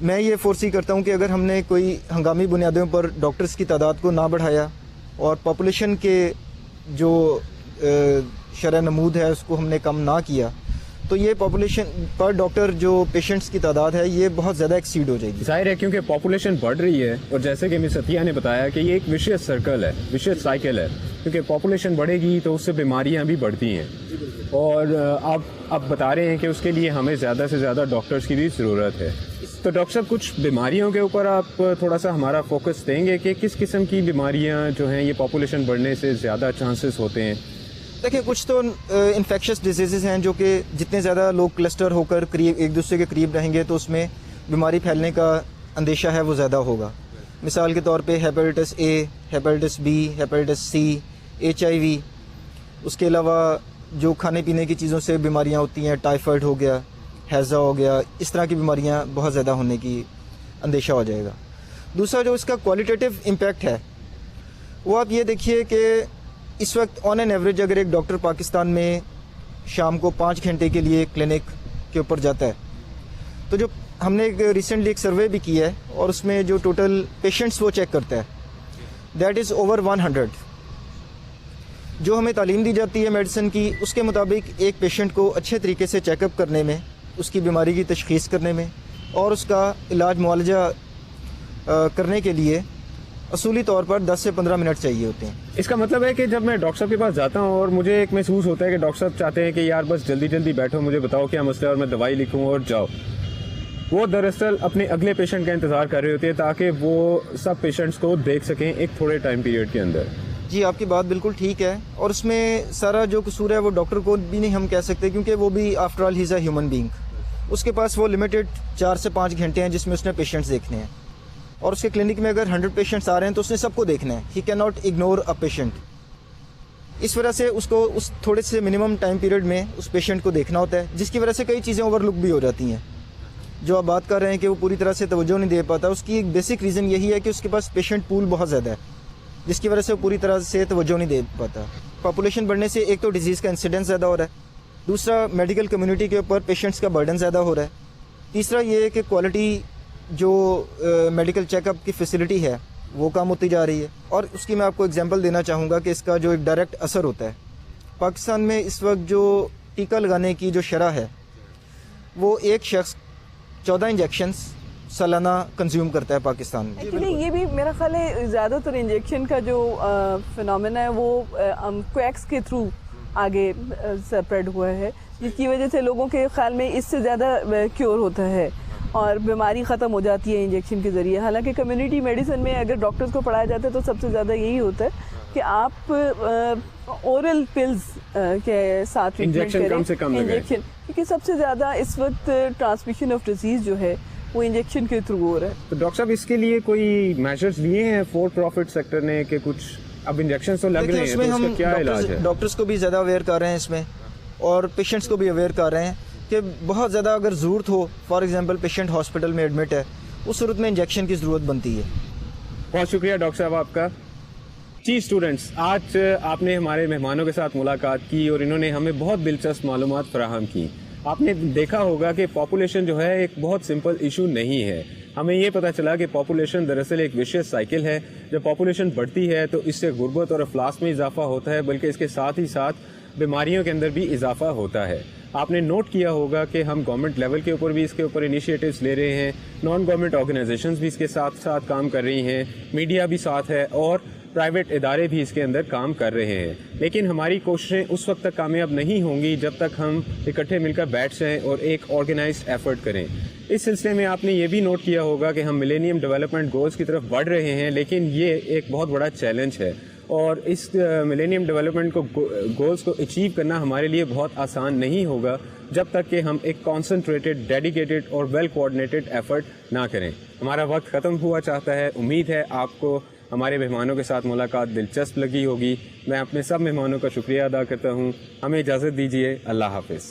میں یہ فورسی کرتا ہوں کہ اگر ہم نے کوئی ہنگامی بنیادوں پر ڈاکٹرز کی تعداد کو نہ بڑھایا اور پاپولیشن کے جو شرح نمود ہے اس کو ہم نے کم نہ کیا تو یہ پاپولیشن پر ڈاکٹر جو پیشنٹس کی تعداد ہے یہ بہت زیادہ ایکسیڈ ہو جائے گی. ظاہر ہے کیونکہ پاپولیشن بڑھ رہی ہے اور جیسے کہ مس عطیہ نے بتایا کہ یہ ایک وشیس سرکل ہے, وشیس سائیکل ہے, کیونکہ پاپولیشن بڑھے گی تو اس سے بیماریاں بھی بڑھتی ہیں اور آپ بتا رہے ہیں کہ اس کے لیے ہمیں زیادہ سے زیادہ ڈاکٹرز کی بھی ضرورت ہے. تو ڈاکٹر صاحب کچھ بیماریوں کے اوپر آپ تھوڑا سا ہمارا فوکس دیں گے کہ کس قسم کی بیماریاں جو ہیں یہ پاپولیشن بڑھنے سے زیادہ چانسز ہوتے ہیں؟ دیکھیں کچھ تو انفیکشس ڈیزیزز ہیں جو کہ جتنے زیادہ لوگ کلسٹر ہو کر قریب ایک دوسرے کے قریب رہیں گے تو اس میں بیماری پھیلنے کا اندیشہ ہے وہ زیادہ ہوگا. مثال کے طور پہ ہیپیٹس اے, ہیپیٹس بی, ہیپیٹس سی, HIV. اس کے علاوہ جو کھانے پینے کی چیزوں سے بیماریاں ہوتی ہیں, ٹائیفائڈ ہو گیا, ہیزا ہو گیا, اس طرح کی بیماریاں بہت زیادہ ہونے کی اندیشہ ہو جائے گا. دوسرا جو اس کا کوالٹیٹیو امپیکٹ ہے وہ آپ یہ دیکھیے کہ اس وقت آن این ایوریج اگر ایک ڈاکٹر پاکستان میں شام کو 5 گھنٹے کے لیے کلینک کے اوپر جاتا ہے تو جو ہم نے ریسنٹلی ایک سروے بھی کیا ہے اور اس میں جو ٹوٹل پیشنٹس وہ چیک کرتا ہے دیٹ از اوور 100. جو ہمیں تعلیم دی جاتی ہے میڈیسن کی اس کے مطابق ایک پیشنٹ کو اچھے طریقے سے چیک اپ کرنے میں, اس کی بیماری کی تشخیص کرنے میں اور اس کا علاج معالجہ کرنے کے لیے اصولی طور پر 10 سے 15 منٹ چاہیے ہوتے ہیں. اس کا مطلب ہے کہ جب میں ڈاکٹر صاحب کے پاس جاتا ہوں اور مجھے ایک محسوس ہوتا ہے کہ ڈاکٹر صاحب چاہتے ہیں کہ یار بس جلدی جلدی بیٹھو, مجھے بتاؤ کیا مسئلہ ہے اور میں دوائی لکھوں اور جاؤ, وہ دراصل اپنے اگلے پیشنٹ کا انتظار کر رہے ہوتے ہیں تاکہ وہ سب پیشنٹس کو دیکھ سکیں ایک تھوڑے ٹائم پیریڈ کے اندر. جی آپ کی بات بالکل ٹھیک ہے اور اس میں سارا جو قصور ہے وہ ڈاکٹر کو بھی نہیں ہم کہہ سکتے کیونکہ وہ بھی after all he is a human being. اس کے پاس وہ لمیٹڈ 4 سے 5 گھنٹے ہیں جس میں اس نے پیشنٹس دیکھنے ہیں اور اس کے کلینک میں اگر 100 پیشنٹس آ رہے ہیں تو اس نے سب کو دیکھنا ہے. He can not ignore a patient. اس وجہ سے اس کو اس تھوڑے سے منیمم ٹائم پیریڈ میں اس پیشنٹ کو دیکھنا ہوتا ہے جس کی وجہ سے کئی چیزیں اوور لک بھی ہو جاتی ہیں. جو آپ بات کر رہے ہیں کہ وہ پوری طرح سے توجہ نہیں دے پاتا, اس کی ایک بیسک ریزن یہی ہے کہ اس کے پاس پیشنٹ پول بہت زیادہ ہے جس کی وجہ سے وہ پوری طرح سے توجہ نہیں دے پاتا. پاپولیشن بڑھنے سے ایک تو ڈیزیز کا انسیڈنس زیادہ ہو رہا ہے, دوسرا میڈیکل کمیونٹی کے اوپر پیشنٹس کا برڈن زیادہ ہو رہا ہے, تیسرا یہ ہے کہ کوالٹی جو میڈیکل چیک اپ کی فیسلٹی ہے وہ کم ہوتی جا رہی ہے. اور اس کی میں آپ کو اگزامپل دینا چاہوں گا کہ اس کا جو ایک ڈائریکٹ اثر ہوتا ہے. پاکستان میں اس وقت جو ٹیکہ لگانے کی جو شرح ہے وہ ایک شخص 14 انجیکشنز سالانہ کنزیوم کرتا ہے پاکستان میں. ایکچولی یہ بھی میرا خیال ہے زیادہ تر انجیکشن کا جو فنومینا ہے وہ کویکس کے تھرو آگے اسپریڈ ہوا ہے جس کی وجہ سے لوگوں کے خیال میں اس سے زیادہ کیور ہوتا ہے اور بیماری ختم ہو جاتی ہے انجیکشن کے ذریعے. حالانکہ کمیونٹی میڈیسن میں اگر ڈاکٹرز کو پڑھایا جاتا ہے تو سب سے زیادہ یہی ہوتا ہے کہ آپ اورل پلز کے ساتھ انجیکشن کم سے کم لگائیں, کیونکہ سب سے زیادہ اس وقت ٹرانسمیشن آف ڈیزیز جو ہے وہ انجیکشن کے تھرو ہو رہا ہے. تو ڈاکٹر صاحب اس کے لیے کوئی میجرز لیے ہیں فور پروفٹ سیکٹر نے کہ کچھ اب انجیکشن تو لگ رہے ہیں, تو اس کا کیا علاج ہے؟ ڈاکٹرز کو بھی زیادہ اویئر کر رہے ہیں اس میں اور پیشنٹس کو بھی اویئر کر رہے ہیں کہ بہت زیادہ اگر ضرورت ہو, فار ایگزامپل پیشنٹ ہاسپٹل میں ایڈمٹ ہے, اس صورت میں انجیکشن کی ضرورت بنتی ہے. بہت شکریہ ڈاکٹر صاحب آپ کا. جی اسٹوڈنٹس, آج آپ نے ہمارے مہمانوں کے ساتھ ملاقات کی اور انہوں نے ہمیں بہت دلچسپ معلومات فراہم کی. آپ نے دیکھا ہوگا کہ پاپولیشن جو ہے ایک بہت سمپل ایشو نہیں ہے. ہمیں یہ پتہ چلا کہ پاپولیشن دراصل ایک وشیس سائیکل ہے. جب پاپولیشن بڑھتی ہے تو اس سے غربت اور افلاس میں اضافہ ہوتا ہے, بلکہ اس کے ساتھ ہی ساتھ بیماریوں کے اندر بھی اضافہ ہوتا ہے. آپ نے نوٹ کیا ہوگا کہ ہم گورنمنٹ لیول کے اوپر بھی اس کے اوپر انیشیٹوز لے رہے ہیں, نان گورنمنٹ آرگنائزیشنز بھی اس کے ساتھ ساتھ کام کر رہی ہیں, میڈیا بھی ساتھ ہے اور پرائیویٹ ادارے بھی اس کے اندر کام کر رہے ہیں. لیکن ہماری کوششیں اس وقت تک کامیاب نہیں ہوں گی جب تک ہم اکٹھے مل کر بیٹھ جائیں اور ایک آرگنائزڈ ایفرٹ کریں. اس سلسلے میں آپ نے یہ بھی نوٹ کیا ہوگا کہ ہم ملینیم ڈیولپمنٹ گولز کی طرف بڑھ رہے ہیں, لیکن یہ ایک بہت بڑا چیلنج ہے اور اس ملینیم ڈیولپمنٹ کو گولز کو اچیو کرنا ہمارے لیے بہت آسان نہیں ہوگا جب تک کہ ہم ایک کانسنٹریٹڈ, ڈیڈیکیٹڈ اور ویل کوآرڈینیٹڈ ایفرٹ نہ کریں. ہمارا وقت ختم ہوا چاہتا ہے. امید ہے آپ کو ہمارے مہمانوں کے ساتھ ملاقات دلچسپ لگی ہوگی. میں اپنے سب مہمانوں کا شکریہ ادا کرتا ہوں. ہمیں اجازت دیجیے. اللہ حافظ.